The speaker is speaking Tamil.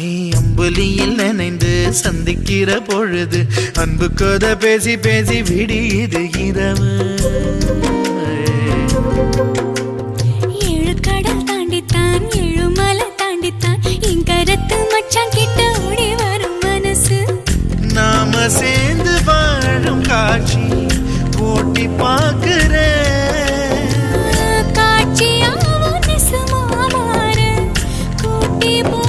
அம்புலியில் நினைந்து சந்திக்கிற பொழுது அன்பு கதை பேசி பேசி விடியுது இரவு. ஏழு கடல் தாண்டித்தான் ஏழு மலை தாண்டித்தான் என் கருத்து மச்சான் கிட்ட ஓடி வரும் மனசு. நாம சேர்ந்து வாழும் காட்சி போட்டி பார்க்கிறேன். காட்சியாவும் நெசமா மாற கூட்டி போ